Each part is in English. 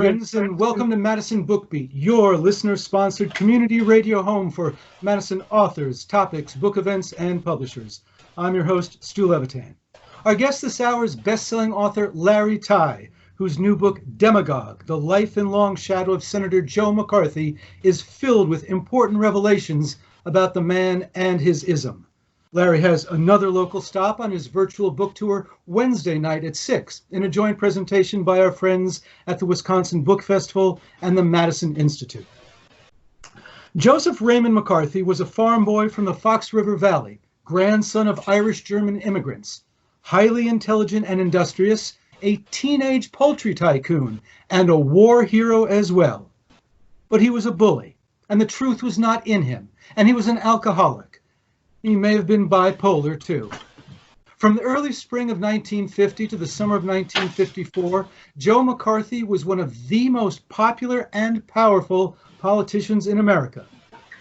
friends, and welcome to Madison BookBeat, your listener-sponsored community radio home for Madison authors, topics, book events, and publishers. I'm your host, Stu Levitan. Our guest this hour is best-selling author Larry Tye, whose new book, Demagogue, The Life and Long Shadow of Senator Joe McCarthy, is filled with important revelations about the man and his ism. Larry has another local stop on his virtual book tour Wednesday night at 6 in a joint presentation by our friends at the Wisconsin Book Festival and the Madison Institute. Joseph Raymond McCarthy was a farm boy from the Fox River Valley, grandson of Irish-German immigrants, highly intelligent and industrious, a teenage poultry tycoon, and a war hero as well. But he was a bully, and the truth was not in him, and he was an alcoholic. He may have been bipolar, too. From the early spring of 1950 to the summer of 1954, Joe McCarthy was one of the most popular and powerful politicians in America,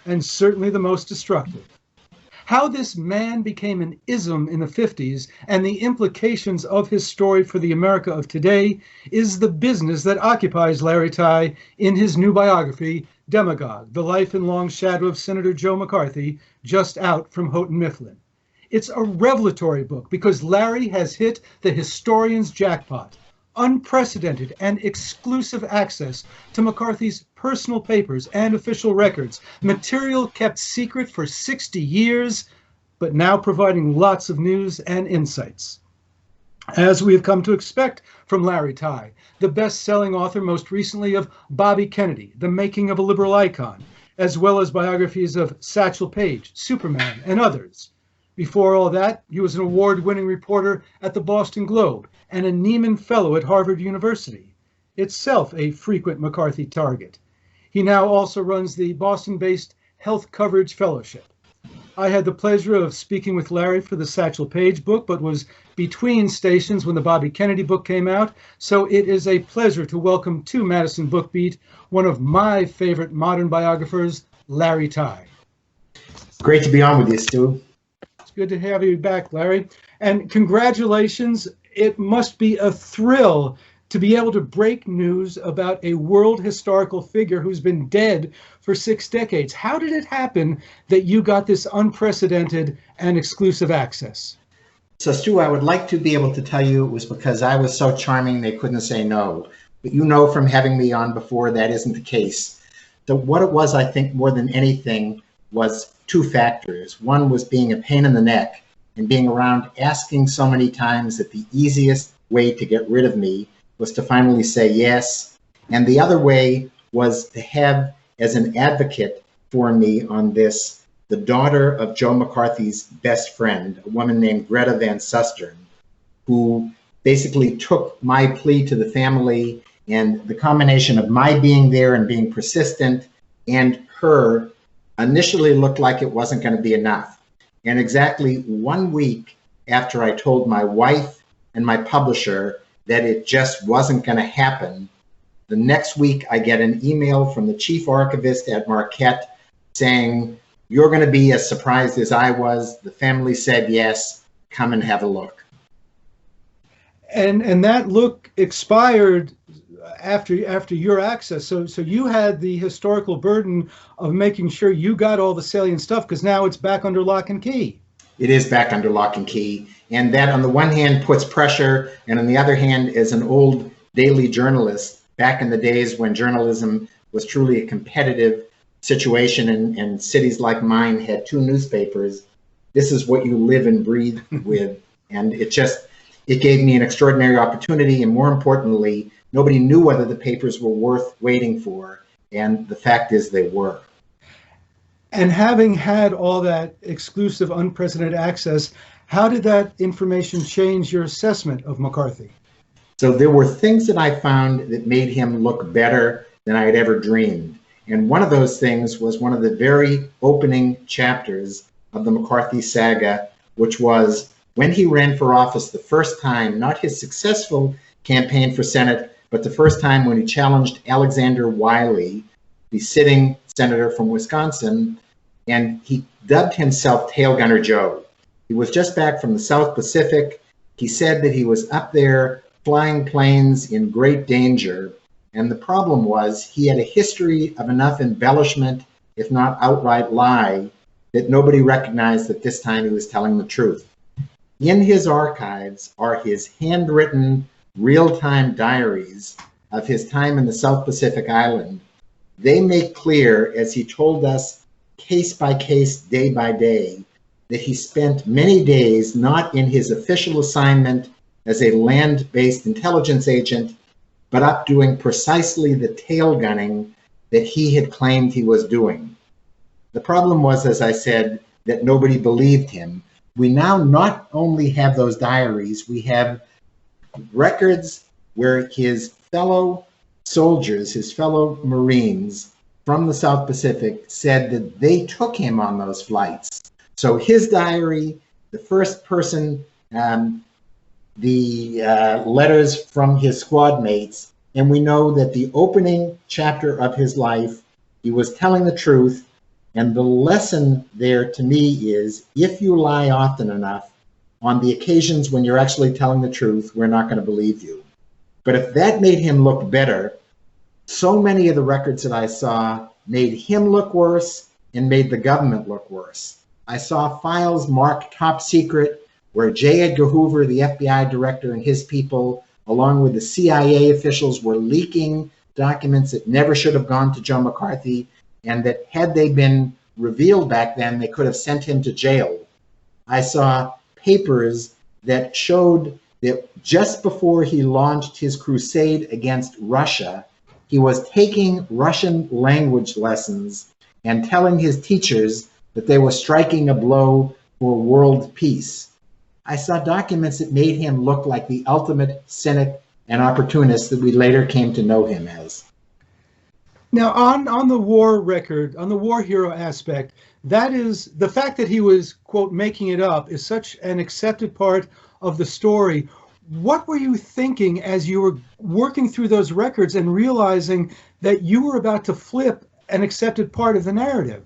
and certainly the most destructive. How this man became an ism in the 50s and the implications of his story for the America of today is the business that occupies Larry Tye in his new biography, Demagogue, The Life and Long Shadow of Senator Joe McCarthy, just out from Houghton Mifflin. It's a revelatory book because Larry has hit the historian's jackpot, unprecedented and exclusive access to McCarthy's personal papers and official records, material kept secret for 60 years, but now providing lots of news and insights. As we have come to expect from Larry Tye, the best-selling author most recently of Bobby Kennedy, The Making of a Liberal Icon, as well as biographies of Satchel Paige, Superman, and others. Before all that, he was an award-winning reporter at the Boston Globe and a Nieman Fellow at Harvard University, itself a frequent McCarthy target. He now also runs the Boston-based Health Coverage Fellowship. I had the pleasure of speaking with Larry for the Satchel Paige book, but was between stations when the Bobby Kennedy book came out, so it is a pleasure to welcome to Madison BookBeat one of my favorite modern biographers, Larry Tye. Great to be on with you, Stu. It's good to have you back, Larry. And congratulations. It must be a thrill to be able to break news about a world historical figure who's been dead for 6 decades. How did it happen that you got this unprecedented and exclusive access? So, Stu, I would like to be able to tell you it was because I was so charming they couldn't say no. But you know from having me on before that isn't the case. What it was, I think, more than anything, was 2 factors. One was being a pain in the neck and being around asking so many times that the easiest way to get rid of me was to finally say yes. And the other way was to have as an advocate for me on this, the daughter of Joe McCarthy's best friend, a woman named Greta Van Susteren, who basically took my plea to the family, and the combination of my being there and being persistent and her initially looked like it wasn't going to be enough. And exactly 1 week after I told my wife and my publisher that it just wasn't going to happen, the next week I get an email from the chief archivist at Marquette saying, "You're going to be as surprised as I was. The family said yes. Come and have a look." And that look expired after your access. So you had the historical burden of making sure you got all the salient stuff, because now it's back under lock and key. It is back under lock and key. And that on the one hand puts pressure, and on the other hand, as an old daily journalist, back in the days when journalism was truly a competitive situation and cities like mine had 2 newspapers, this is what you live and breathe with. And it gave me an extraordinary opportunity, and more importantly, nobody knew whether the papers were worth waiting for, and the fact is they were. And having had all that exclusive, unprecedented access, how did that information change your assessment of McCarthy? So there were things that I found that made him look better than I had ever dreamed. And one of those things was one of the very opening chapters of the McCarthy saga, which was when he ran for office the first time, not his successful campaign for Senate, but the first time when he challenged Alexander Wiley, the sitting senator from Wisconsin, and he dubbed himself Tail Gunner Joe. He was just back from the South Pacific. He said that he was up there flying planes in great danger, And the problem was he had a history of enough embellishment, if not outright lie, that nobody recognized that this time he was telling the truth. In his archives are his handwritten real-time diaries of his time in the South Pacific Island. They make clear, as he told us case by case, day by day, that he spent many days not in his official assignment as a land-based intelligence agent, but up doing precisely the tail gunning that he had claimed he was doing. The problem was, as I said, that nobody believed him. We now not only have those diaries, we have records where his fellow soldiers, his fellow Marines from the South Pacific said that they took him on those flights. So his diary, the first person, the letters from his squad mates, and we know that the opening chapter of his life, he was telling the truth. And the lesson there to me is, if you lie often enough, on the occasions when you're actually telling the truth, we're not going to believe you. But if that made him look better, so many of the records that I saw made him look worse and made the government look worse. I saw files marked top secret where J. Edgar Hoover, the FBI director, and his people, along with the CIA officials, were leaking documents that never should have gone to Joe McCarthy, and that had they been revealed back then, they could have sent him to jail. I saw papers that showed that just before he launched his crusade against Russia, he was taking Russian language lessons and telling his teachers that they were striking a blow for world peace. I saw documents that made him look like the ultimate cynic and opportunist that we later came to know him as. Now, on the war record, on the war hero aspect, that is, the fact that he was, quote, making it up is such an accepted part of the story. What were you thinking as you were working through those records and realizing that you were about to flip an accepted part of the narrative?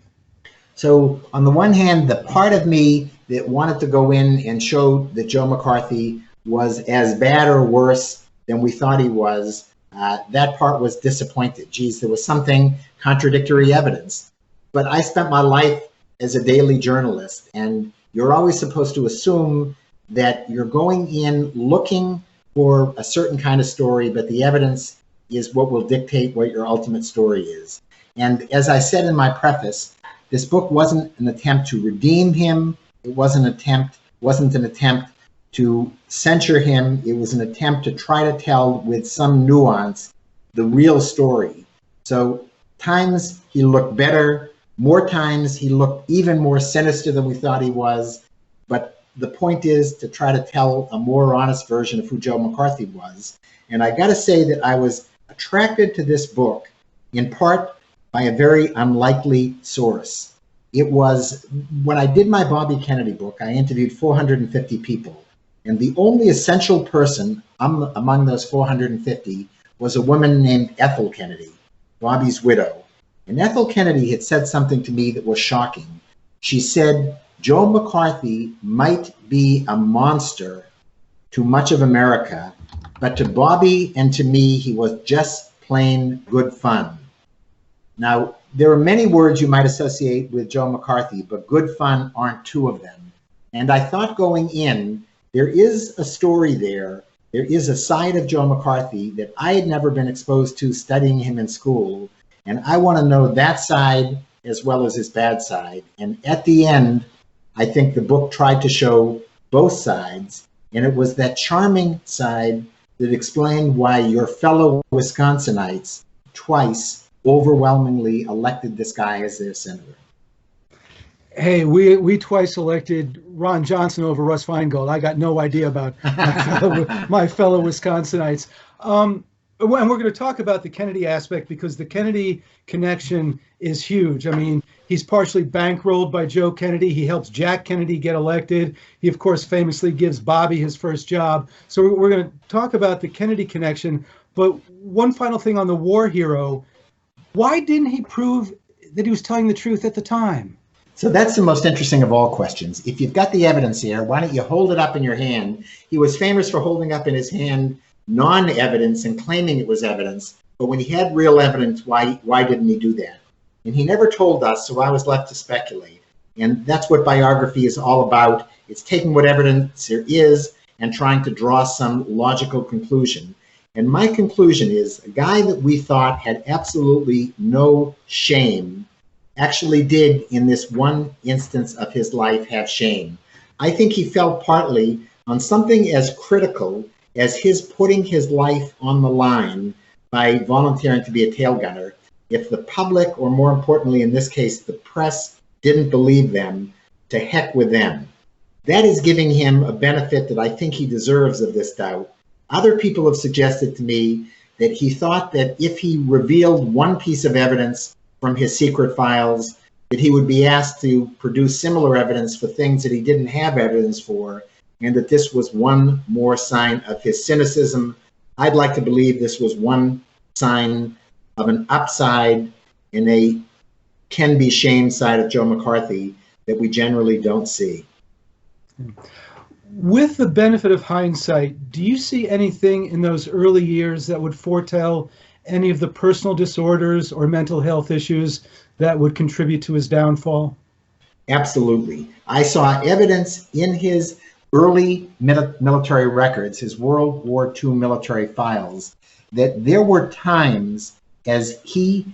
So on the one hand, the part of me that wanted to go in and show that Joe McCarthy was as bad or worse than we thought he was, that part was disappointed. Geez, there was something contradictory evidence. But I spent my life as a daily journalist, and you're always supposed to assume that you're going in looking for a certain kind of story, but the evidence is what will dictate what your ultimate story is. And as I said in my preface, this book wasn't an attempt to redeem him. It wasn't an attempt to censure him. It was an attempt to try to tell with some nuance the real story. So times he looked better, more times he looked even more sinister than we thought he was. But the point is to try to tell a more honest version of who Joe McCarthy was. And I got to say that I was attracted to this book in part by a very unlikely source. It was, when I did my Bobby Kennedy book, I interviewed 450 people. And the only essential person among those 450 was a woman named Ethel Kennedy, Bobby's widow. And Ethel Kennedy had said something to me that was shocking. She said, Joe McCarthy might be a monster to much of America, but to Bobby and to me, he was just plain good fun. Now, there are many words you might associate with Joe McCarthy, but good fun aren't two of them. And I thought going in, there is a story there. There is a side of Joe McCarthy that I had never been exposed to studying him in school. And I want to know that side as well as his bad side. And at the end, I think the book tried to show both sides. And it was that charming side that explained why your fellow Wisconsinites twice overwhelmingly elected this guy as their senator. Hey, we twice elected Ron Johnson over Russ Feingold. I got no idea about my fellow Wisconsinites. And we're going to talk about the Kennedy aspect because the Kennedy connection is huge. I mean, he's partially bankrolled by Joe Kennedy. He helps Jack Kennedy get elected. He, of course, famously gives Bobby his first job. So we're going to talk about the Kennedy connection. But one final thing on the war hero. Why didn't he prove that he was telling the truth at the time? So that's the most interesting of all questions. If you've got the evidence here, why don't you hold it up in your hand? He was famous for holding up in his hand non-evidence and claiming it was evidence. But when he had real evidence, why didn't he do that? And he never told us, so I was left to speculate. And that's what biography is all about. It's taking what evidence there is and trying to draw some logical conclusion. And my conclusion is a guy that we thought had absolutely no shame actually did, in this one instance of his life, have shame. I think he fell partly on something as critical as his putting his life on the line by volunteering to be a tail gunner. If the public, or more importantly in this case, the press, didn't believe them, to heck with them. That is giving him a benefit that I think he deserves of this doubt. Other people have suggested to me that he thought that if he revealed one piece of evidence from his secret files, that he would be asked to produce similar evidence for things that he didn't have evidence for, and that this was one more sign of his cynicism. I'd like to believe this was one sign of an upside in a can-be-shame side of Joe McCarthy that we generally don't see. With the benefit of hindsight, do you see anything in those early years that would foretell any of the personal disorders or mental health issues that would contribute to his downfall? Absolutely. I saw evidence in his early military records, his World War II military files, that there were times, as he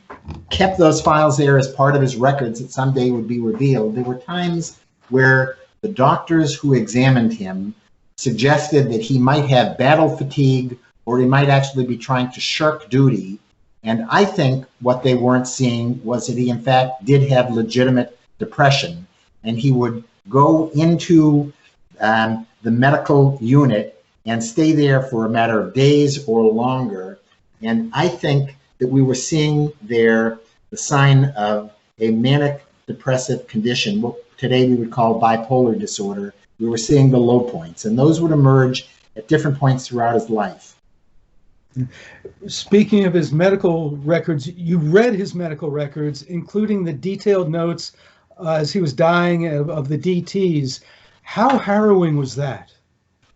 kept those files there as part of his records that someday would be revealed, there were times where the doctors who examined him suggested that he might have battle fatigue, or he might actually be trying to shirk duty. And I think what they weren't seeing was that he in fact did have legitimate depression, and he would go into the medical unit and stay there for a matter of days or longer. And I think that we were seeing there the sign of a manic depressive condition, what today we would call bipolar disorder. We were seeing the low points, and those would emerge at different points throughout his life. Speaking of his medical records, you read his medical records, including the detailed notes as he was dying of the DTs. How harrowing was that?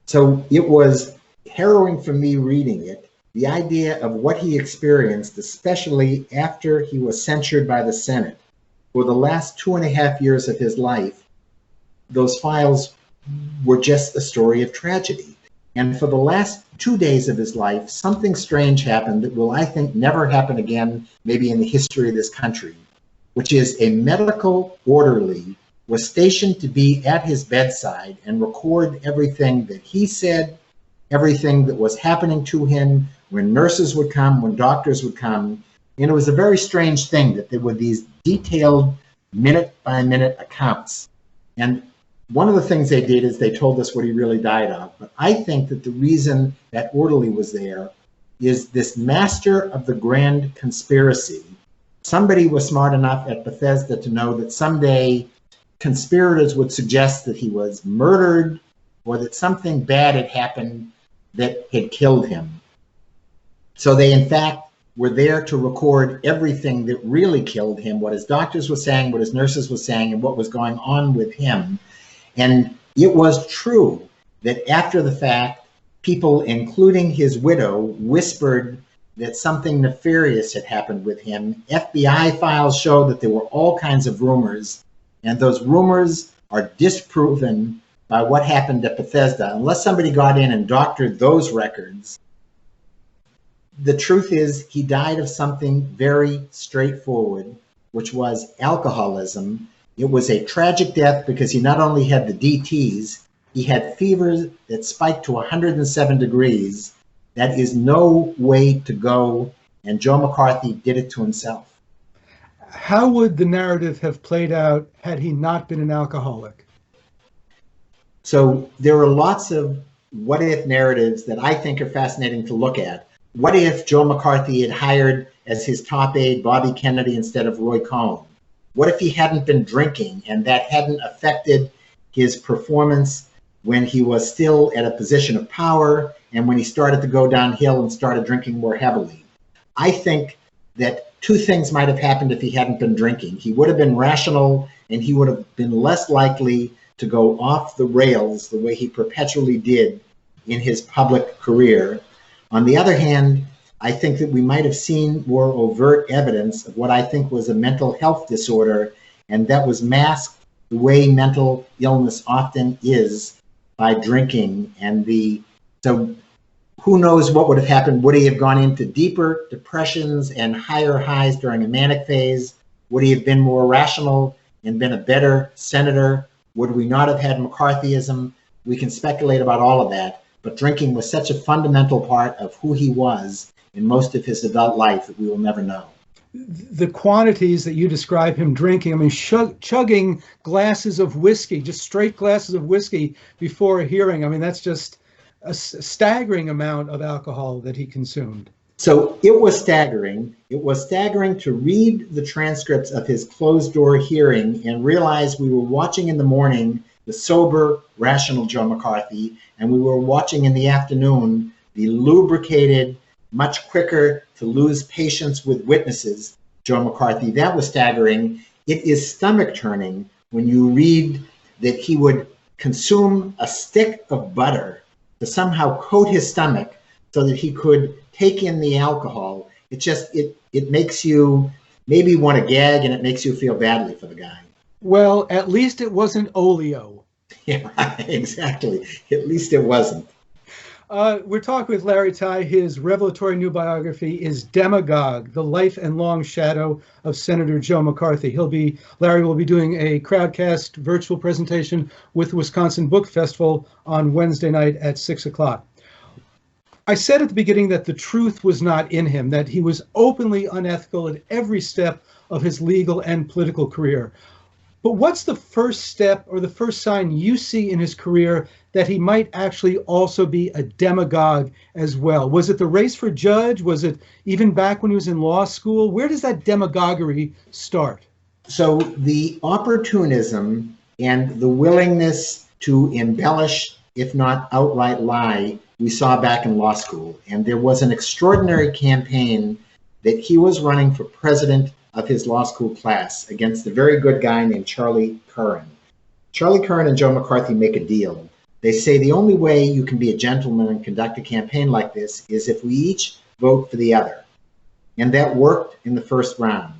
So it was harrowing for me reading it. The idea of what he experienced, especially after he was censured by the Senate. For the last 2.5 years of his life, those files were just a story of tragedy. And for the last 2 days of his life, something strange happened that will, I think, never happen again, maybe in the history of this country, which is a medical orderly was stationed to be at his bedside and record everything that he said, everything that was happening to him, when nurses would come, when doctors would come. And it was a very strange thing that there were these detailed minute-by-minute accounts. And one of the things they did is they told us what he really died of. But I think that the reason that orderly was there is this master of the grand conspiracy. Somebody was smart enough at Bethesda to know that someday conspirators would suggest that he was murdered or that something bad had happened that had killed him. So they, in fact, were there to record everything that really killed him, what his doctors were saying, what his nurses were saying, and what was going on with him. And it was true that after the fact, people, including his widow, whispered that something nefarious had happened with him. FBI files showed that there were all kinds of rumors, and those rumors are disproven by what happened at Bethesda. Unless somebody got in and doctored those records, the truth is he died of something very straightforward, which was alcoholism. It was a tragic death because he not only had the DTs, he had fever that spiked to 107 degrees. That is no way to go, and Joe McCarthy did it to himself. How would the narrative have played out had he not been an alcoholic? So there are lots of what-if narratives that I think are fascinating to look at. What if Joe McCarthy had hired as his top aide Bobby Kennedy instead of Roy Cohn? What if he hadn't been drinking and that hadn't affected his performance when he was still at a position of power and when he started to go downhill and started drinking more heavily? I think that two things might have happened if he hadn't been drinking. He would have been rational, and he would have been less likely to go off the rails the way he perpetually did in his public career. On the other hand, I think that we might have seen more overt evidence of what I think was a mental health disorder, and that was masked the way mental illness often is by drinking. So who knows what would have happened? Would he have gone into deeper depressions and higher highs during a manic phase? Would he have been more rational and been a better senator? Would we not have had McCarthyism? We can speculate about all of that, but drinking was such a fundamental part of who he was in most of his adult life that we will never know. The quantities that you describe him drinking, I mean, chugging glasses of whiskey, just straight glasses of whiskey before a hearing. I mean, that's just a staggering amount of alcohol that he consumed. So it was staggering. It was staggering to read the transcripts of his closed-door hearing and realize we were watching in the morning the sober, rational Joe McCarthy, and we were watching in the afternoon the lubricated, much quicker to lose patience with witnesses Joe McCarthy. That was staggering. It is stomach-turning when you read that he would consume a stick of butter to somehow coat his stomach so that he could take in the alcohol. It makes you maybe want to gag, and it makes you feel badly for the guy. Well, at least it wasn't oleo. Yeah, right, exactly. At least it wasn't. We're talking with Larry Tye. His revelatory new biography is Demagogue, The Life and Long Shadow of Senator Joe McCarthy. Larry will be doing a crowdcast virtual presentation with the Wisconsin Book Festival on Wednesday night at 6 o'clock. I said at the beginning that the truth was not in him, that he was openly unethical at every step of his legal and political career. But what's the first step or the first sign you see in his career that he might actually also be a demagogue as well? Was it the race for judge? Was it even back when he was in law school? Where does that demagoguery start? So the opportunism and the willingness to embellish, if not outright lie, we saw back in law school. And there was an extraordinary campaign that he was running for president of his law school class against a very good guy named Charlie Curran. Charlie Curran and Joe McCarthy make a deal. They say the only way you can be a gentleman and conduct a campaign like this is if we each vote for the other. And that worked in the first round,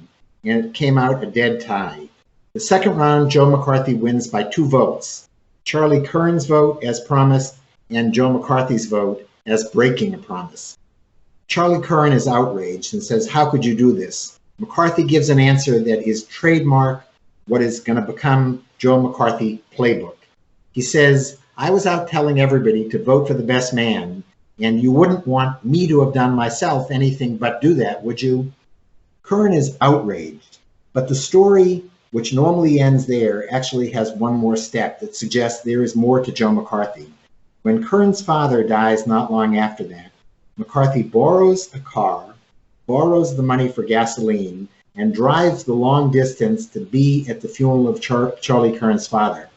and it came out a dead tie. The second round, Joe McCarthy wins by 2 votes. Charlie Curran's vote as promised, and Joe McCarthy's vote as breaking a promise. Charlie Curran is outraged and says, "How could you do this?" McCarthy gives an answer that is trademark, what is going to become Joe McCarthy playbook. He says, "I was out telling everybody to vote for the best man, and you wouldn't want me to have done myself anything but do that, would you?" Curran is outraged, but the story, which normally ends there, actually has one more step that suggests there is more to Joe McCarthy. When Curran's father dies not long after that, McCarthy borrows a car, borrows the money for gasoline, and drives the long distance to be at the funeral of Charlie Curran's father.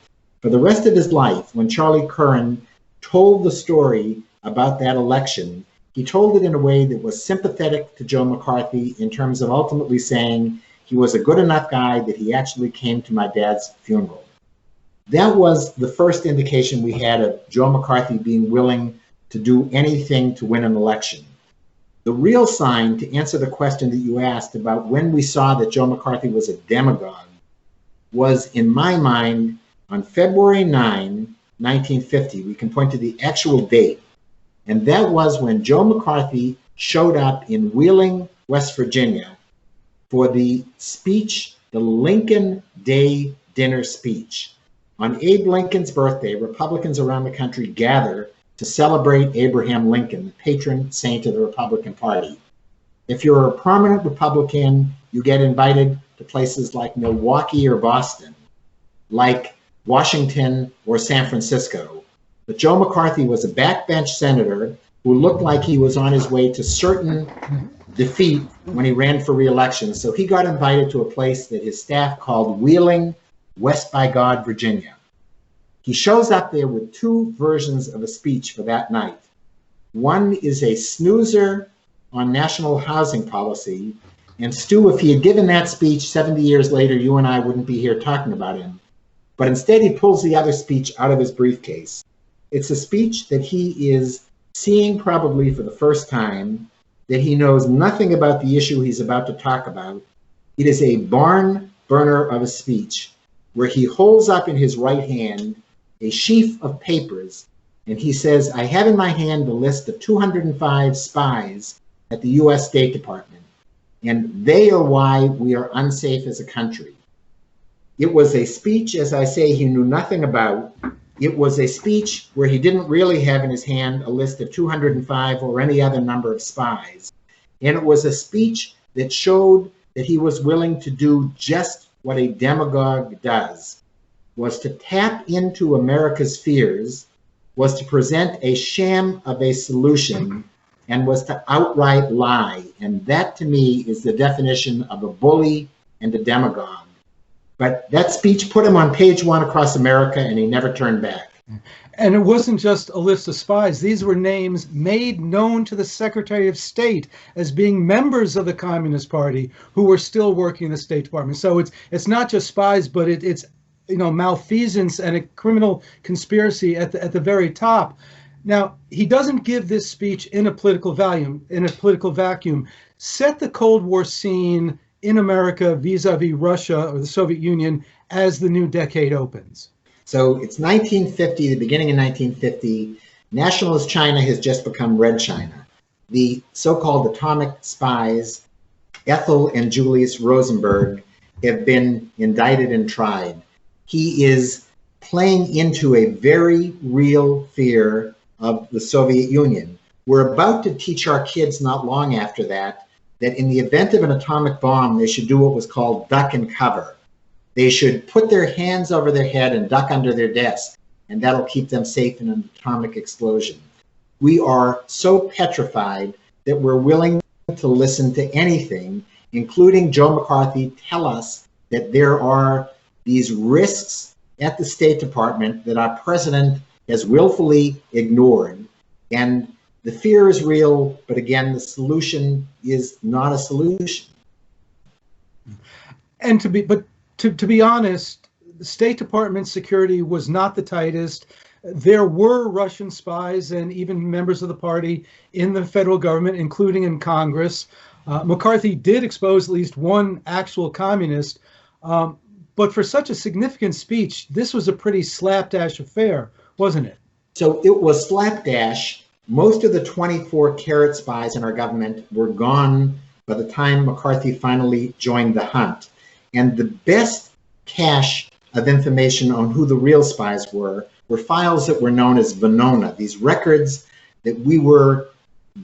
For the rest of his life, when Charlie Curran told the story about that election, he told it in a way that was sympathetic to Joe McCarthy in terms of ultimately saying he was a good enough guy that he actually came to my dad's funeral. That was the first indication we had of Joe McCarthy being willing to do anything to win an election. The real sign, to answer the question that you asked about when we saw that Joe McCarthy was a demagogue, was, in my mind, on February 9, 1950. We can point to the actual date. And that was when Joe McCarthy showed up in Wheeling, West Virginia, for the speech, the Lincoln Day dinner speech. On Abe Lincoln's birthday, Republicans around the country gather to celebrate Abraham Lincoln, the patron saint of the Republican Party. If you're a prominent Republican, you get invited to places like Milwaukee or Boston, like Washington or San Francisco. But Joe McCarthy was a backbench senator who looked like he was on his way to certain defeat when he ran for re-election. So he got invited to a place that his staff called Wheeling, West by God, Virginia. He shows up there with 2 versions of a speech for that night. One is a snoozer on national housing policy. And Stu, if he had given that speech 70 years later, you and I wouldn't be here talking about him. But instead, he pulls the other speech out of his briefcase. It's a speech that he is seeing probably for the first time. that he knows nothing about the issue he's about to talk about. It is a barn burner of a speech where he holds up in his right hand a sheaf of papers, and he says, I have in my hand the list of 205 spies at the U.S. State Department, and they are why we are unsafe as a country. It was a speech, as I say, he knew nothing about. It was a speech where he didn't really have in his hand a list of 205 or any other number of spies. And it was a speech that showed that he was willing to do just what a demagogue does, was to tap into America's fears, was to present a sham of a solution, and was to outright lie. And that, to me, is the definition of a bully and a demagogue. But that speech put him on page one across America, and he never turned back. And it wasn't just a list of spies. These were names made known to the Secretary of State as being members of the Communist Party who were still working in the State Department. So it's not just spies, but it's malfeasance and a criminal conspiracy at the very top. Now, he doesn't give this speech in a political vacuum. Set the Cold War scene in America vis-a-vis Russia or the Soviet Union as the new decade opens. So it's 1950, the beginning of 1950. Nationalist China has just become Red China. The so-called atomic spies, Ethel and Julius Rosenberg, have been indicted and tried. He is playing into a very real fear of the Soviet Union. We're about to teach our kids not long after that in the event of an atomic bomb, they should do what was called duck and cover. They should put their hands over their head and duck under their desk, and that'll keep them safe in an atomic explosion. We are so petrified that we're willing to listen to anything, including Joe McCarthy tell us that there are these risks at the State Department that our president has willfully ignored. And the fear is real, but again, the solution is not a solution. And to be honest, the State Department security was not the tightest. There were Russian spies and even members of the party in the federal government, including in Congress. McCarthy did expose at least one actual communist, but for such a significant speech, this was a pretty slapdash affair, wasn't it? So it was slapdash. Most of the 24 carat spies in our government were gone by the time McCarthy finally joined the hunt. And the best cache of information on who the real spies were files that were known as Venona, these records that we were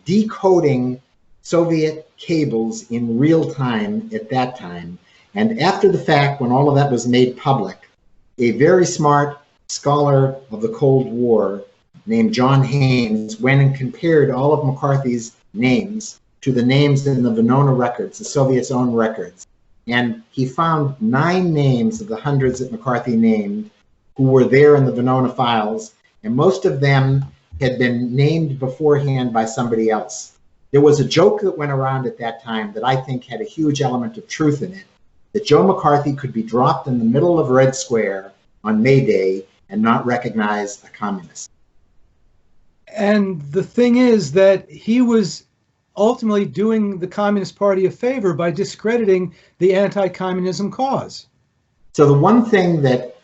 decoding Soviet cables in real time at that time. And after the fact, when all of that was made public, a very smart scholar of the Cold War named John Haynes went and compared all of McCarthy's names to the names in the Venona records, the Soviets' own records. And he found 9 names of the hundreds that McCarthy named who were there in the Venona files, and most of them had been named beforehand by somebody else. There was a joke that went around at that time that I think had a huge element of truth in it, that Joe McCarthy could be dropped in the middle of Red Square on May Day and not recognize a communist. And the thing is that he was ultimately doing the Communist Party a favor by discrediting the anti-communism cause. So the one thing that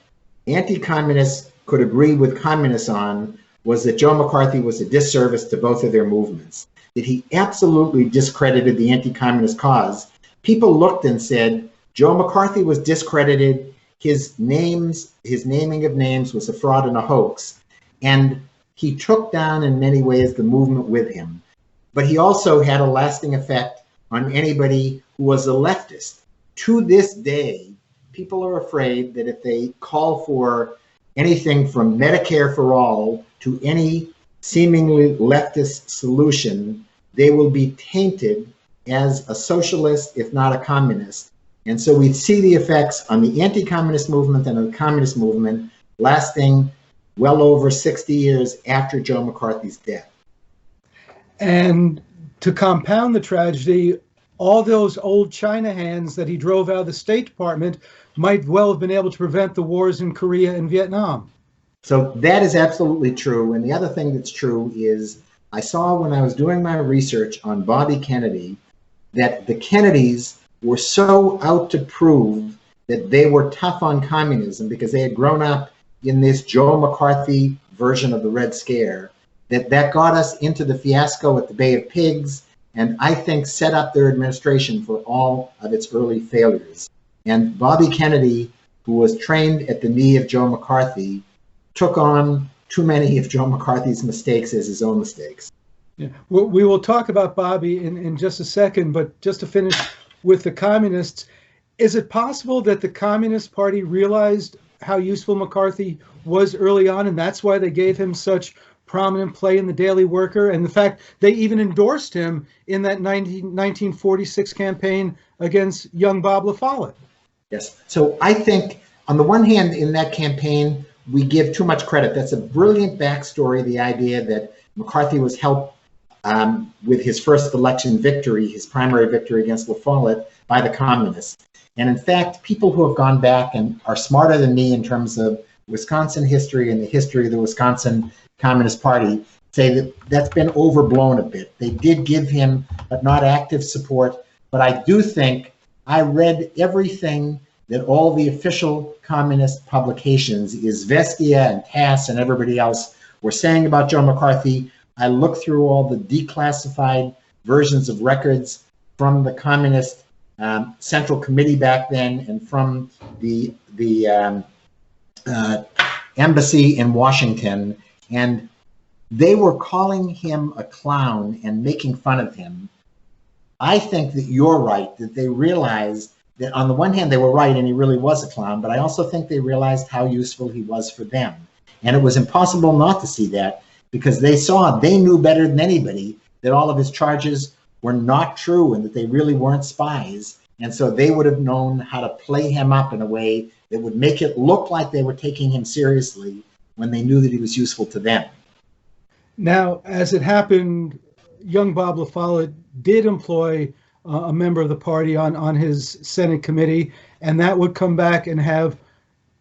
anti-communists could agree with communists on was that Joe McCarthy was a disservice to both of their movements, that he absolutely discredited the anti-communist cause. People looked and said, Joe McCarthy was discredited, his naming of names was a fraud and a hoax, and he took down in many ways the movement with him. But he also had a lasting effect on anybody who was a leftist. To this day, people are afraid that if they call for anything from Medicare for all to any seemingly leftist solution, they will be tainted as a socialist, if not a communist. And so we see the effects on the anti-communist movement and the communist movement lasting well over 60 years after Joe McCarthy's death. And to compound the tragedy, all those old China hands that he drove out of the State Department might well have been able to prevent the wars in Korea and Vietnam. So that is absolutely true. And the other thing that's true is I saw when I was doing my research on Bobby Kennedy that the Kennedys were so out to prove that they were tough on communism because they had grown up in this Joe McCarthy version of the Red Scare, that got us into the fiasco at the Bay of Pigs, and I think set up their administration for all of its early failures. And Bobby Kennedy, who was trained at the knee of Joe McCarthy, took on too many of Joe McCarthy's mistakes as his own mistakes. Yeah. Well, we will talk about Bobby in just a second, but just to finish with the communists, is it possible that the Communist Party realized how useful McCarthy was early on, and that's why they gave him such prominent play in the Daily Worker, and the fact they even endorsed him in that 1946 campaign against young Bob La Follette? Yes. So I think, on the one hand, in that campaign, we give too much credit. That's a brilliant backstory, the idea that McCarthy was helped with his first election victory, his primary victory against La Follette, by the communists. And in fact, people who have gone back and are smarter than me in terms of Wisconsin history and the history of the Wisconsin Communist Party say that that's been overblown a bit. They did give him, but not active support. But I do think I read everything that all the official communist publications, Izvestia and TASS and everybody else, were saying about Joe McCarthy. I looked through all the declassified versions of records from the Communist Central Committee back then and from the embassy in Washington, and they were calling him a clown and making fun of him. I think that you're right, that they realized that on the one hand they were right and he really was a clown, but I also think they realized how useful he was for them. And it was impossible not to see that, because they knew better than anybody that all of his charges were not true and that they really weren't spies. And so they would have known how to play him up in a way that would make it look like they were taking him seriously when they knew that he was useful to them. Now, as it happened, young Bob La Follette did employ a member of the party on his Senate committee, and that would come back and have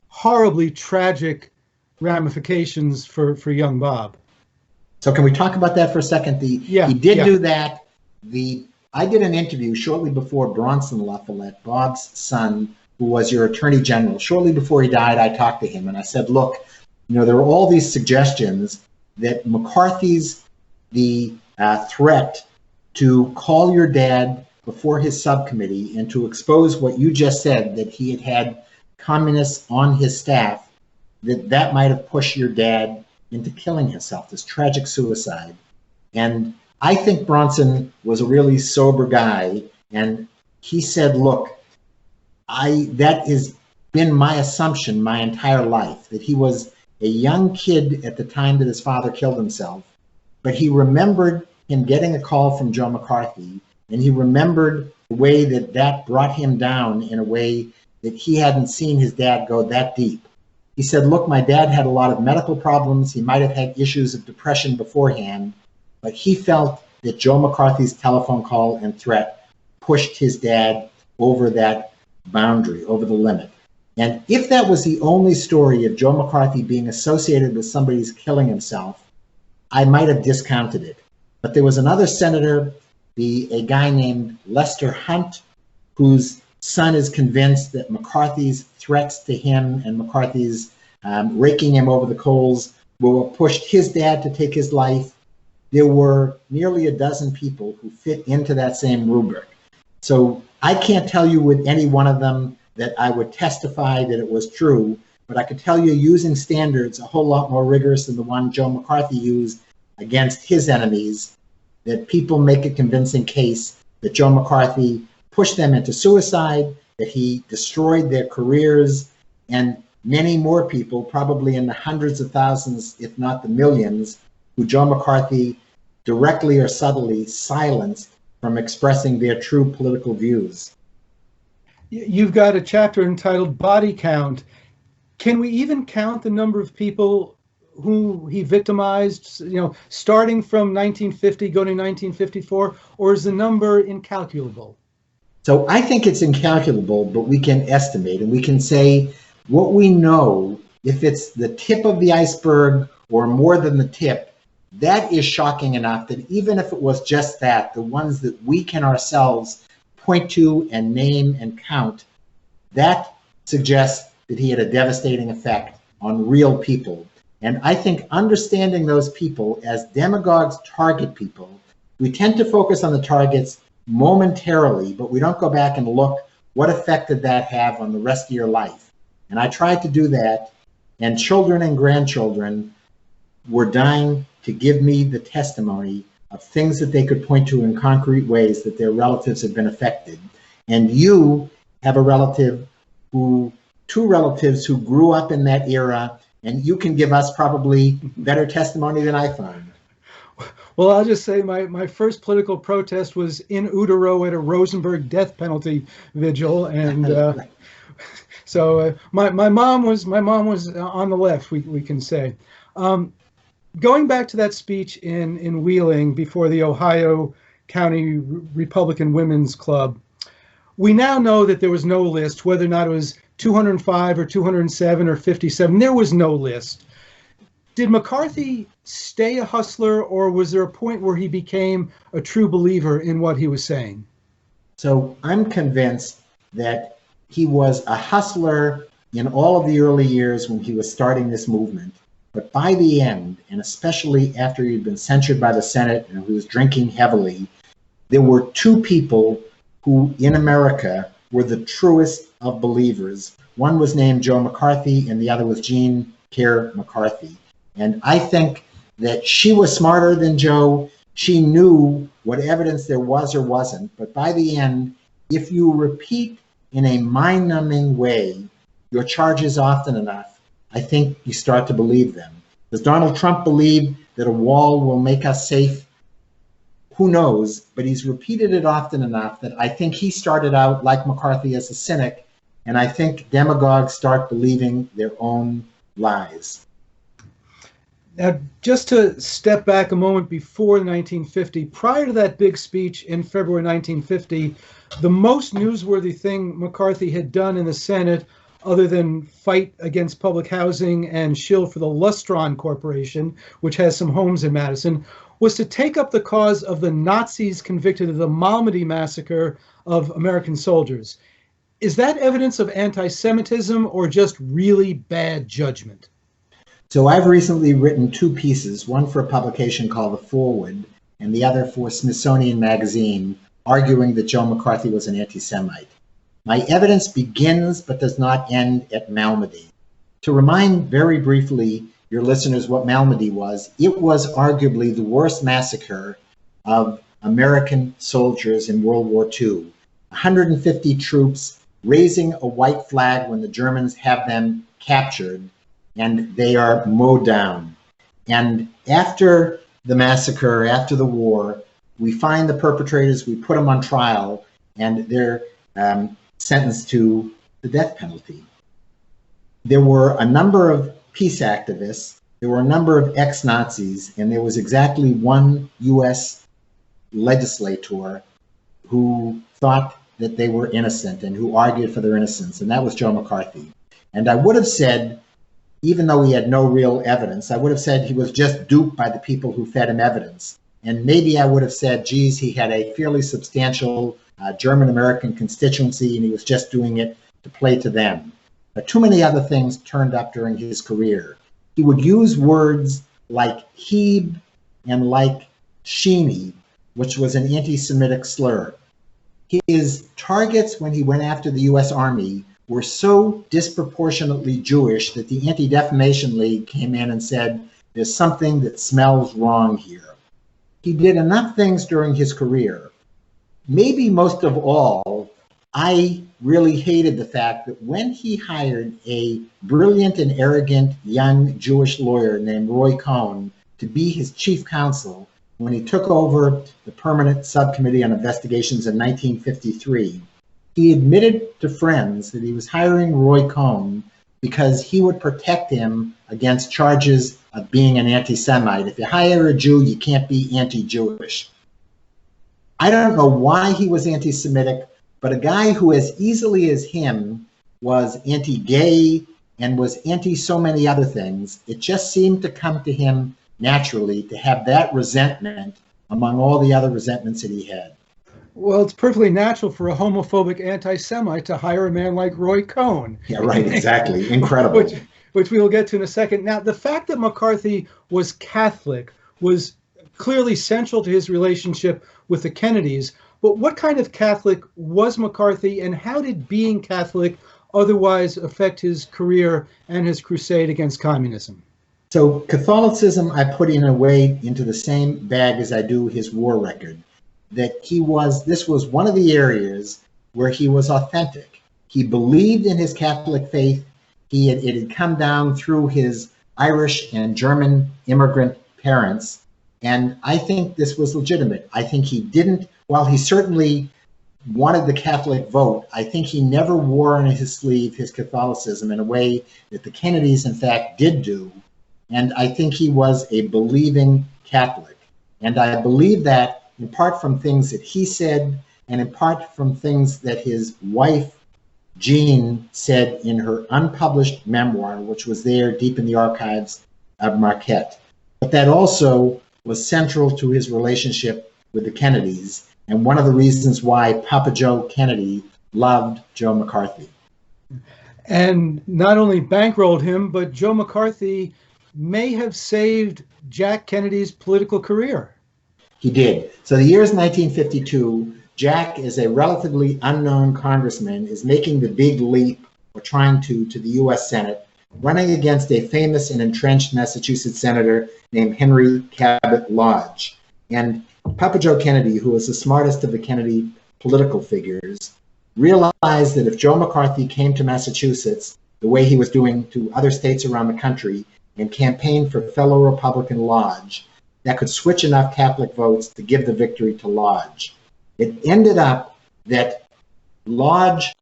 horribly tragic ramifications for young Bob. So can we talk about that for a second? He did do that. I did an interview shortly before Bronson La Follette, Bob's son, who was your attorney general. Shortly before he died, I talked to him and I said, look, there were all these suggestions that McCarthy's threat to call your dad before his subcommittee and to expose what you just said, that he had communists on his staff, that might have pushed your dad into killing himself, this tragic suicide. And I think Bronson was a really sober guy, and he said, look, that has been my assumption my entire life, that he was a young kid at the time that his father killed himself, but he remembered him getting a call from Joe McCarthy, and he remembered the way that brought him down in a way that he hadn't seen his dad go that deep. He said, look, my dad had a lot of medical problems. He might have had issues of depression beforehand, but he felt that Joe McCarthy's telephone call and threat pushed his dad over that boundary, over the limit. And if that was the only story of Joe McCarthy being associated with somebody's killing himself, I might have discounted it. But there was another senator, a guy named Lester Hunt, whose son is convinced that McCarthy's threats to him and McCarthy's raking him over the coals will have pushed his dad to take his life. There were nearly a dozen people who fit into that same rubric. So I can't tell you with any one of them that I would testify that it was true, but I could tell you using standards a whole lot more rigorous than the one Joe McCarthy used against his enemies, that people make a convincing case that Joe McCarthy pushed them into suicide, that he destroyed their careers, and many more people, probably in the hundreds of thousands, if not the millions, who Joe McCarthy directly or subtly silenced from expressing their true political views. You've got a chapter entitled Body Count. Can we even count the number of people who he victimized, starting from 1950 going to 1954, or is the number incalculable? So I think it's incalculable, but we can estimate, and we can say what we know, if it's the tip of the iceberg or more than the tip, that is shocking enough that even if it was just that, the ones that we can ourselves point to and name and count, that suggests that he had a devastating effect on real people. And I think understanding those people as demagogues target people, we tend to focus on the targets momentarily, but we don't go back and look, what effect did that have on the rest of your life? And I tried to do that, and children and grandchildren were dying to give me the testimony of things that they could point to in concrete ways that their relatives had been affected. And you have a relative two relatives who grew up in that era, and you can give us probably better testimony than I found. Well, I'll just say my first political protest was in utero at a Rosenberg death penalty vigil, and so my mom was on the left, we can say. Going back to that speech in Wheeling before the Ohio County Republican Women's Club, we now know that there was no list, whether or not it was 205 or 207 or 57. There was no list. Did McCarthy stay a hustler, or was there a point where he became a true believer in what he was saying? So I'm convinced that he was a hustler in all of the early years when he was starting this movement. But by the end, and especially after he'd been censured by the Senate and he was drinking heavily, there were two people who in America were the truest of believers. One was named Joe McCarthy, and the other was Jean Pierre McCarthy. And I think that she was smarter than Joe. She knew what evidence there was or wasn't. But by the end, if you repeat in a mind-numbing way your charges often enough, I think you start to believe them. Does Donald Trump believe that a wall will make us safe? Who knows? But he's repeated it often enough that I think he started out like McCarthy as a cynic, and I think demagogues start believing their own lies. Now, just to step back a moment before 1950, prior to that big speech in February 1950, the most newsworthy thing McCarthy had done in the Senate, other than fight against public housing and shill for the Lustron Corporation, which has some homes in Madison, was to take up the cause of the Nazis convicted of the Malmedy massacre of American soldiers. Is that evidence of anti-Semitism or just really bad judgment? So I've recently written two pieces, one for a publication called The Forward and the other for Smithsonian Magazine, arguing that Joe McCarthy was an anti-Semite. My evidence begins but does not end at Malmedy. To remind very briefly your listeners what Malmedy was, it was arguably the worst massacre of American soldiers in World War II. 150 troops raising a white flag when the Germans have them captured, and they are mowed down. And after the massacre, after the war, we find the perpetrators, we put them on trial, and they're sentenced to the death penalty. There were a number of peace activists, there were a number of ex-Nazis, and there was exactly one U.S. legislator who thought that they were innocent and who argued for their innocence, and that was Joe McCarthy. And I would have said, even though he had no real evidence, I would have said he was just duped by the people who fed him evidence. And maybe I would have said, geez, he had a fairly substantial German-American constituency and he was just doing it to play to them. But too many other things turned up during his career. He would use words like Hebe and like Sheeny, which was an anti-Semitic slur. His targets when he went after the U.S. Army were so disproportionately Jewish that the Anti-Defamation League came in and said, there's something that smells wrong here. He did enough things during his career. Maybe most of all, I really hated the fact that when he hired a brilliant and arrogant young Jewish lawyer named Roy Cohn to be his chief counsel, when he took over the Permanent Subcommittee on Investigations in 1953, he admitted to friends that he was hiring Roy Cohn because he would protect him against charges of being an anti-Semite. If you hire a Jew, you can't be anti-Jewish. I don't know why he was anti-Semitic, but a guy who as easily as him was anti-gay and was anti so many other things, it just seemed to come to him naturally to have that resentment among all the other resentments that he had. Well, it's perfectly natural for a homophobic anti-Semite to hire a man like Roy Cohn. Yeah, right, exactly. Incredible. which we will get to in a second. Now, the fact that McCarthy was Catholic was clearly central to his relationship with the Kennedys. But what kind of Catholic was McCarthy, and how did being Catholic otherwise affect his career and his crusade against communism? So Catholicism I put in a way into the same bag as I do his war record. That this was one of the areas where he was authentic. He believed in his Catholic faith. It had come down through his Irish and German immigrant parents. And I think this was legitimate. I think he didn't, while he certainly wanted the Catholic vote, I think he never wore on his sleeve his Catholicism in a way that the Kennedys, in fact, did do. And I think he was a believing Catholic. And I believe that in part from things that he said, and in part from things that his wife, Jean, said in her unpublished memoir, which was there deep in the archives of Marquette. But that also was central to his relationship with the Kennedys, and one of the reasons why Papa Joe Kennedy loved Joe McCarthy. And not only bankrolled him, but Joe McCarthy may have saved Jack Kennedy's political career. He did. So the year is 1952. Jack, as a relatively unknown congressman, is making the big leap, or trying to the U.S. Senate, running against a famous and entrenched Massachusetts senator named Henry Cabot Lodge. And Papa Joe Kennedy, who was the smartest of the Kennedy political figures, realized that if Joe McCarthy came to Massachusetts the way he was doing to other states around the country and campaigned for fellow Republican Lodge, that could switch enough Catholic votes to give the victory to Lodge. It ended up that Lodge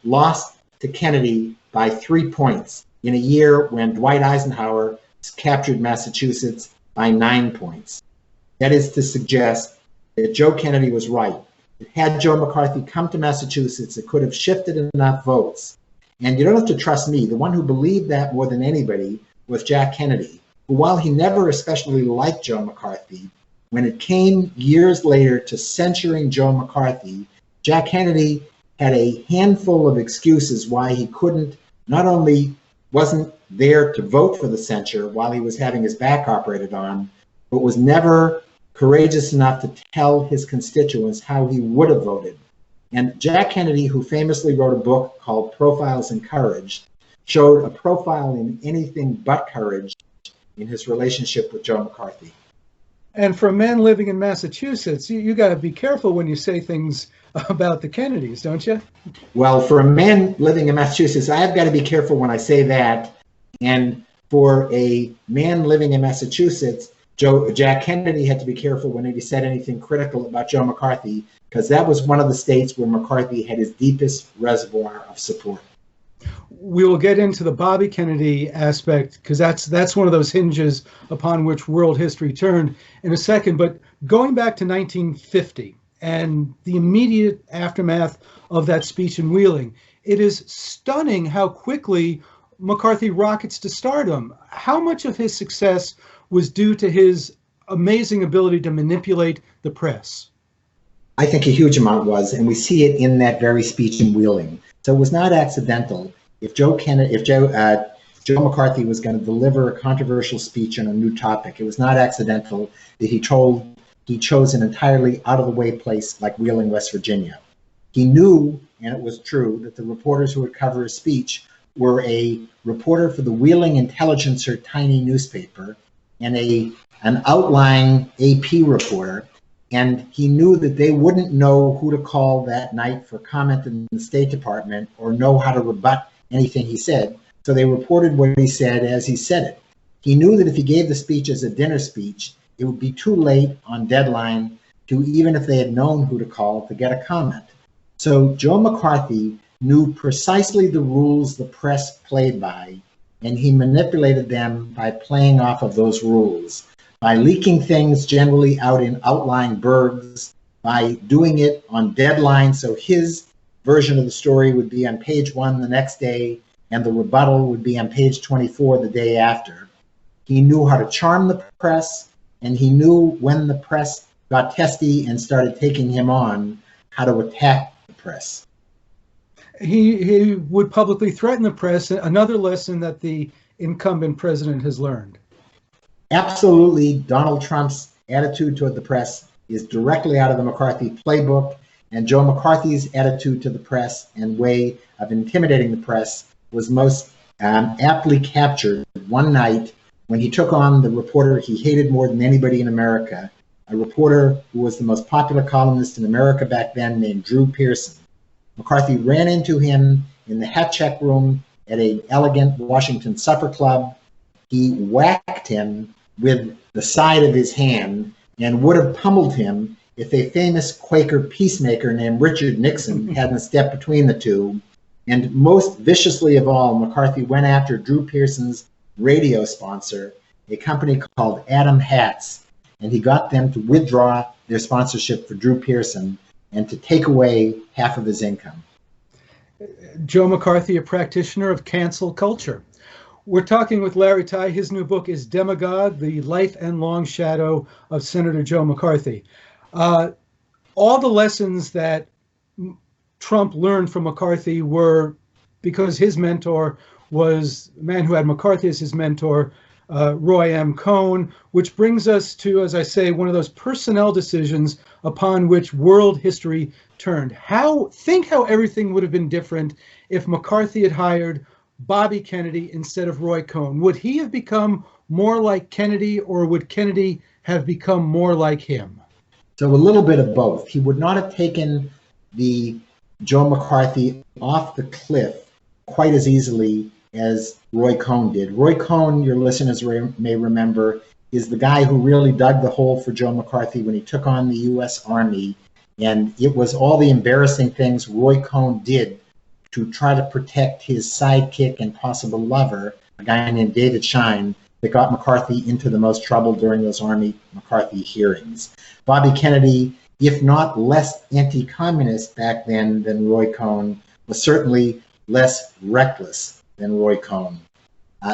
lost to Kennedy by 3 points in a year when Dwight Eisenhower captured Massachusetts by 9 points. That is to suggest that Joe Kennedy was right. Had Joe McCarthy come to Massachusetts, it could have shifted enough votes. And you don't have to trust me. The one who believed that more than anybody was Jack Kennedy, who, while he never especially liked Joe McCarthy, when it came years later to censuring Joe McCarthy, Jack Kennedy had a handful of excuses why he couldn't, not only wasn't there to vote for the censure while he was having his back operated on, but was never courageous enough to tell his constituents how he would have voted. And Jack Kennedy, who famously wrote a book called Profiles in Courage, showed a profile in anything but courage in his relationship with Joe McCarthy. And for a man living in Massachusetts, you got to be careful when you say things about the Kennedys, don't you? Well, for a man living in Massachusetts, I've got to be careful when I say that. And for a man living in Massachusetts, Jack Kennedy had to be careful when he said anything critical about Joe McCarthy, because that was one of the states where McCarthy had his deepest reservoir of support. We will get into the Bobby Kennedy aspect, because that's one of those hinges upon which world history turned in a second. But going back to 1950 and the immediate aftermath of that speech in Wheeling, it is stunning how quickly McCarthy rockets to stardom. How much of his success was due to his amazing ability to manipulate the press? I think a huge amount was, and we see it in that very speech in Wheeling. So it was not accidental. If Joe McCarthy was going to deliver a controversial speech on a new topic, it was not accidental that he chose an entirely out-of-the-way place like Wheeling, West Virginia. He knew, and it was true, that the reporters who would cover his speech were a reporter for the Wheeling Intelligencer tiny newspaper and an outlying AP reporter. And he knew that they wouldn't know who to call that night for comment in the State Department or know how to rebut anything he said. So they reported what he said as he said it. He knew that if he gave the speech as a dinner speech, it would be too late on deadline to, even if they had known who to call, to get a comment. So Joe McCarthy knew precisely the rules the press played by, and he manipulated them by playing off of those rules, by leaking things generally out in outlying burgs, by doing it on deadline so his version of the story would be on page 1 the next day and the rebuttal would be on page 24 the day after. He knew how to charm the press, and he knew when the press got testy and started taking him on, how to attack the press. He would publicly threaten the press, another lesson that the incumbent president has learned. Absolutely, Donald Trump's attitude toward the press is directly out of the McCarthy playbook, and Joe McCarthy's attitude to the press and way of intimidating the press was most aptly captured one night when he took on the reporter he hated more than anybody in America, a reporter who was the most popular columnist in America back then named Drew Pearson. McCarthy ran into him in the hat check room at an elegant Washington supper club. He whacked him with the side of his hand and would have pummeled him if a famous Quaker peacemaker named Richard Nixon hadn't stepped between the two. And most viciously of all, McCarthy went after Drew Pearson's radio sponsor, a company called Adam Hats, and he got them to withdraw their sponsorship for Drew Pearson and to take away half of his income. Joe McCarthy, a practitioner of cancel culture. We're talking with Larry Tye. His new book is Demagogue, The Life and Long Shadow of Senator Joe McCarthy. All the lessons that Trump learned from McCarthy were because his mentor was a man who had McCarthy as his mentor, Roy M. Cohn, which brings us to, as I say, one of those personnel decisions upon which world history turned. Think how everything would have been different if McCarthy had hired Bobby Kennedy instead of Roy Cohn. Would he have become more like Kennedy, or would Kennedy have become more like him? So a little bit of both. He would not have taken the Joe McCarthy off the cliff quite as easily as Roy Cohn did. Roy Cohn, your listeners may remember, is the guy who really dug the hole for Joe McCarthy when he took on the U.S. Army. And it was all the embarrassing things Roy Cohn did to try to protect his sidekick and possible lover, a guy named David Schein, that got McCarthy into the most trouble during those Army-McCarthy hearings. Bobby Kennedy, if not less anti-communist back then than Roy Cohn, was certainly less reckless than Roy Cohn.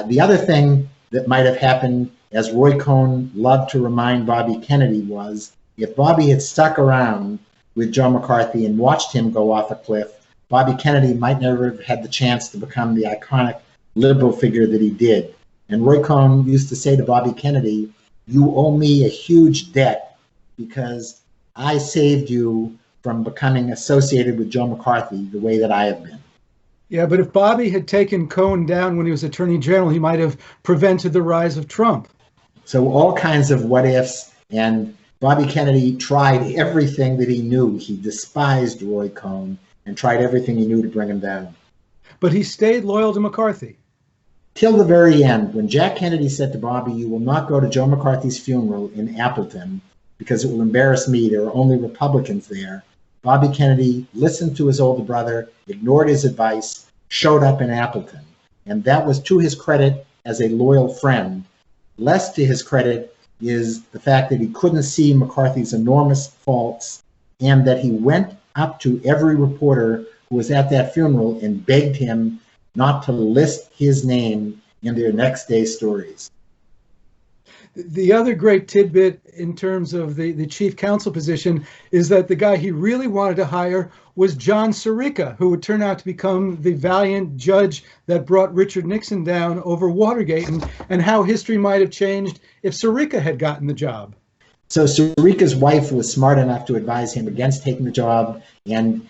The other thing that might have happened, as Roy Cohn loved to remind Bobby Kennedy, was if Bobby had stuck around with Joe McCarthy and watched him go off a cliff, Bobby Kennedy might never have had the chance to become the iconic liberal figure that he did. And Roy Cohn used to say to Bobby Kennedy, "You owe me a huge debt because I saved you from becoming associated with Joe McCarthy the way that I have been." Yeah, but if Bobby had taken Cohn down when he was Attorney General, he might have prevented the rise of Trump. So all kinds of what ifs, and Bobby Kennedy tried everything that he knew. He despised Roy Cohn and tried everything he knew to bring him down. But he stayed loyal to McCarthy. Till the very end, when Jack Kennedy said to Bobby, "You will not go to Joe McCarthy's funeral in Appleton because it will embarrass me. There are only Republicans there." Bobby Kennedy listened to his older brother, ignored his advice, showed up in Appleton. And that was to his credit as a loyal friend. Less to his credit is the fact that he couldn't see McCarthy's enormous faults, and that he went up to every reporter who was at that funeral and begged him not to list his name in their next day stories. The other great tidbit in terms of the chief counsel position is that the guy he really wanted to hire was John Sirica, who would turn out to become the valiant judge that brought Richard Nixon down over Watergate, and how history might have changed if Sirica had gotten the job. So Sirica's wife was smart enough to advise him against taking the job, and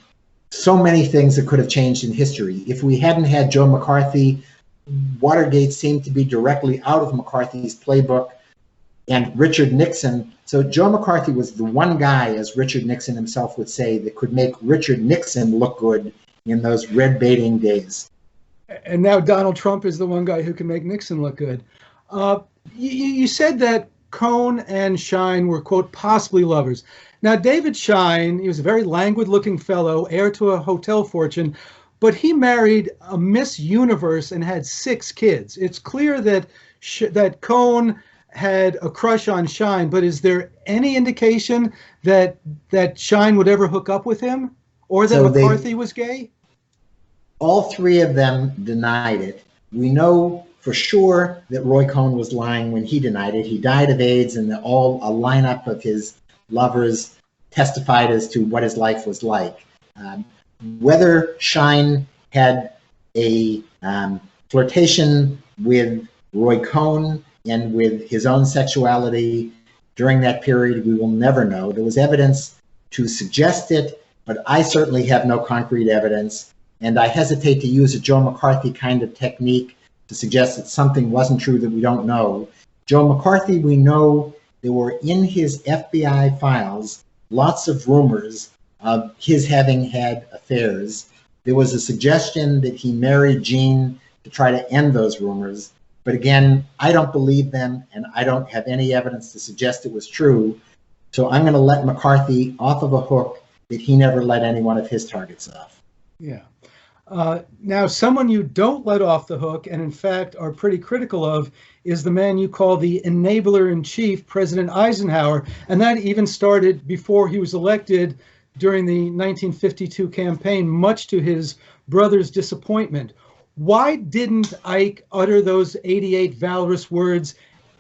so many things that could have changed in history. If we hadn't had Joe McCarthy, Watergate seemed to be directly out of McCarthy's playbook, and Richard Nixon. So Joe McCarthy was the one guy, as Richard Nixon himself would say, that could make Richard Nixon look good in those red baiting days. And now Donald Trump is the one guy who can make Nixon look good. You said that Cohn and Schein were, quote, possibly lovers. Now, David Schein, he was a very languid-looking fellow, heir to a hotel fortune, but he married a Miss Universe and had 6 kids. It's clear that that Cohn had a crush on Schein, but is there any indication that Schein would ever hook up with him, or that McCarthy was gay? All 3 of them denied it. We know for sure that Roy Cohn was lying when he denied it. He died of AIDS, and a lineup of his lovers testified as to what his life was like. Whether Shine had a flirtation with Roy Cohn and with his own sexuality during that period, we will never know. There was evidence to suggest it, but I certainly have no concrete evidence, and I hesitate to use a Joe McCarthy kind of technique to suggest that something wasn't true that we don't know. Joe McCarthy, we know there were in his FBI files lots of rumors of his having had affairs. There was a suggestion that he married Jean to try to end those rumors. But again, I don't believe them, and I don't have any evidence to suggest it was true. So I'm going to let McCarthy off of a hook that he never let any one of his targets off. Yeah. Now, someone you don't let off the hook, and in fact are pretty critical of, is the man you call the enabler-in-chief, President Eisenhower. And that even started before he was elected during the 1952 campaign, much to his brother's disappointment. Why didn't Ike utter those 88 valorous words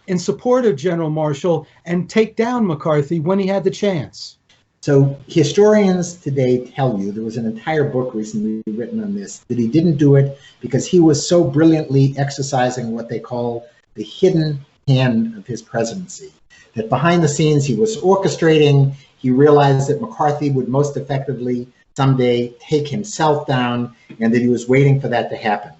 in support of General Marshall and take down McCarthy when he had the chance? So historians today tell you, there was an entire book recently written on this, that he didn't do it because he was so brilliantly exercising what they call the hidden hand of his presidency. That behind the scenes he was orchestrating, he realized that McCarthy would most effectively someday take himself down, and that he was waiting for that to happen.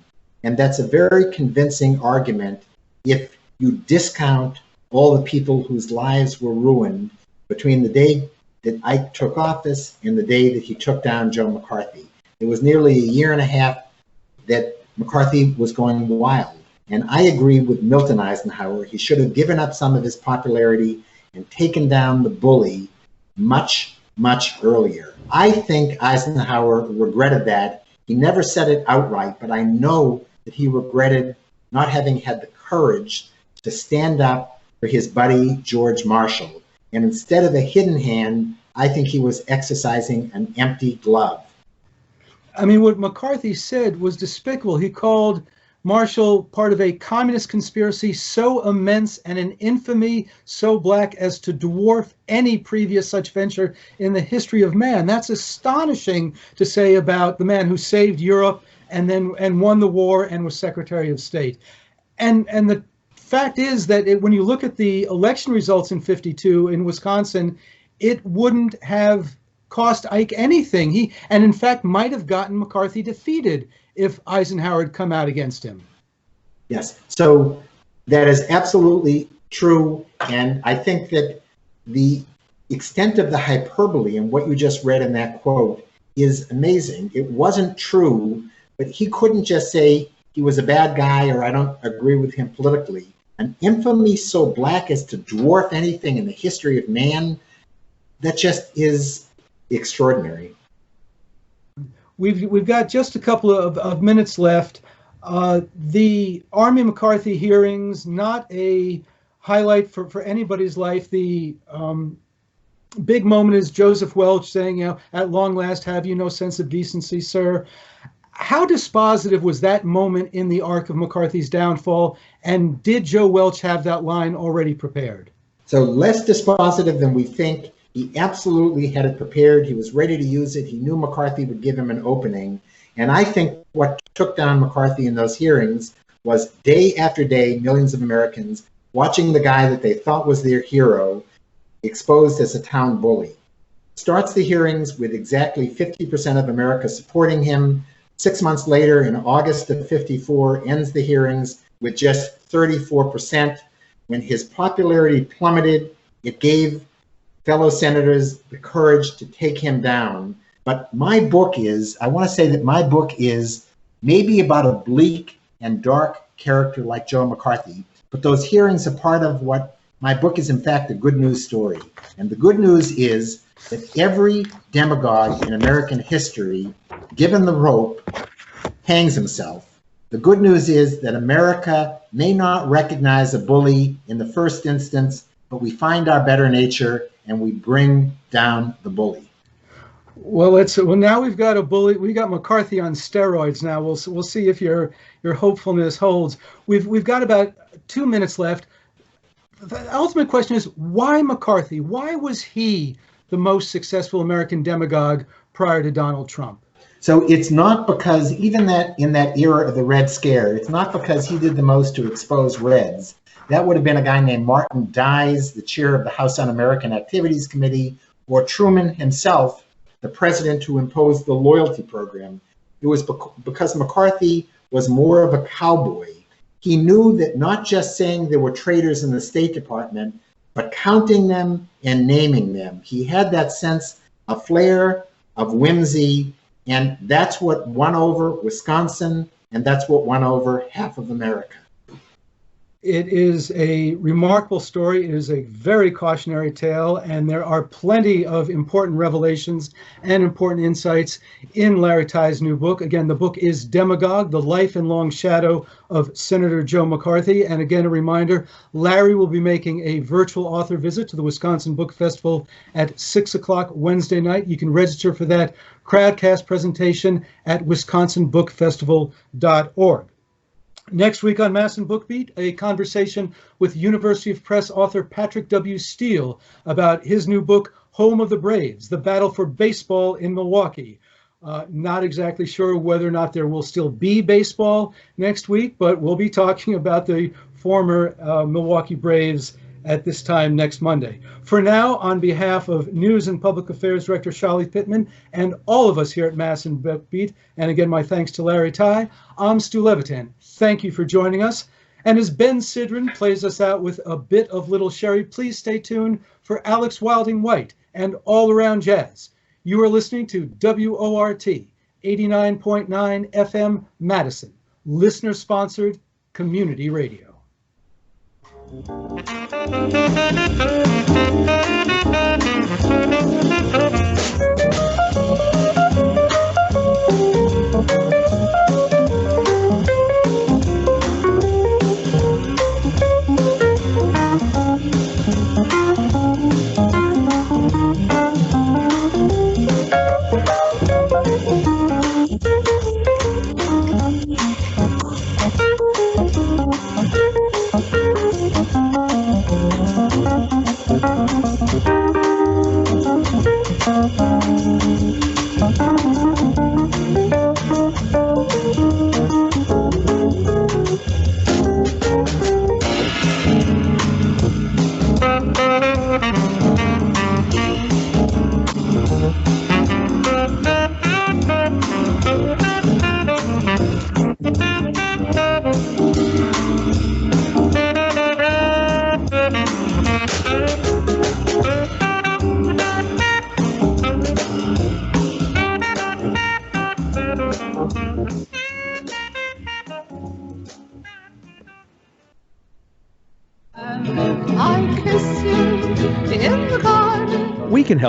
And that's a very convincing argument if you discount all the people whose lives were ruined between the day that Ike took office and the day that he took down Joe McCarthy. It was nearly a year and a half that McCarthy was going wild. And I agree with Milton Eisenhower. He should have given up some of his popularity and taken down the bully much, much earlier. I think Eisenhower regretted that. He never said it outright, but I know that he regretted not having had the courage to stand up for his buddy, George Marshall. And instead of a hidden hand, I think he was exercising an empty glove. I mean, what McCarthy said was despicable. He called Marshall part of a communist conspiracy so immense and an infamy so black as to dwarf any previous such venture in the history of man. That's astonishing to say about the man who saved Europe and won the war and was Secretary of State. And the fact is that when you look at the election results in '52 in Wisconsin, it wouldn't have cost Ike anything. And in fact might have gotten McCarthy defeated if Eisenhower had come out against him. Yes, so that is absolutely true. And I think that the extent of the hyperbole in what you just read in that quote is amazing. It wasn't true, but he couldn't just say he was a bad guy or I don't agree with him politically. An infamy so black as to dwarf anything in the history of man, that just is extraordinary. We've got just a couple of minutes left. The Army McCarthy hearings, not a highlight for anybody's life. The big moment is Joseph Welch saying, at long last, have you no sense of decency, sir? How dispositive was that moment in the arc of McCarthy's downfall? And did Joe Welch have that line already prepared? So less dispositive than we think. He absolutely had it prepared. He was ready to use it. He knew McCarthy would give him an opening. And I think what took down McCarthy in those hearings was day after day, millions of Americans watching the guy that they thought was their hero exposed as a town bully. Starts the hearings with exactly 50% of America supporting him. 6 months later, in August of '54, ends the hearings with just 34%. When his popularity plummeted, it gave fellow senators the courage to take him down. But my book is, I want to say that my book is maybe about a bleak and dark character like Joe McCarthy, but those hearings are part of what my book is, in fact, a good news story. And the good news is that every demagogue in American history, given the rope, hangs himself. The good news is that America may not recognize a bully in the first instance, but we find our better nature and we bring down the bully. Well, now we've got a bully. We got McCarthy on steroids now. We'll see if your hopefulness holds. We've got about 2 minutes left. The ultimate question is, why McCarthy? Why was he the most successful American demagogue prior to Donald Trump? So it's not because even that in that era of the Red Scare, it's not because he did the most to expose Reds. That would have been a guy named Martin Dies, the chair of the House Un-American Activities Committee, or Truman himself, the president who imposed the loyalty program. It was because McCarthy was more of a cowboy. He knew that not just saying there were traitors in the State Department, but counting them and naming them. He had that sense of flair, of whimsy, and that's what won over Wisconsin, and that's what won over half of America. It is a remarkable story. It is a very cautionary tale, and there are plenty of important revelations and important insights in Larry Tye's new book. Again, the book is Demagogue, The Life and Long Shadow of Senator Joe McCarthy. And again, a reminder, Larry will be making a virtual author visit to the Wisconsin Book Festival at 6 o'clock Wednesday night. You can register for that crowdcast presentation at wisconsinbookfestival.org. Next week on Madison BookBeat, a conversation with University of Press author Patrick W. Steele about his new book, Home of the Braves, The Battle for Baseball in Milwaukee. Not exactly sure whether or not there will still be baseball next week, but we'll be talking about the former Milwaukee Braves at this time next Monday. For now, on behalf of News and Public Affairs Director Shali Pittman and all of us here at Madison BookBeat, and again, my thanks to Larry Tye, I'm Stu Levitan. Thank you for joining us. And as Ben Sidran plays us out with a bit of Little Sherry, please stay tuned for Alex Wilding White and All Around Jazz. You are listening to WORT 89.9 FM Madison, listener-sponsored community radio. We can help.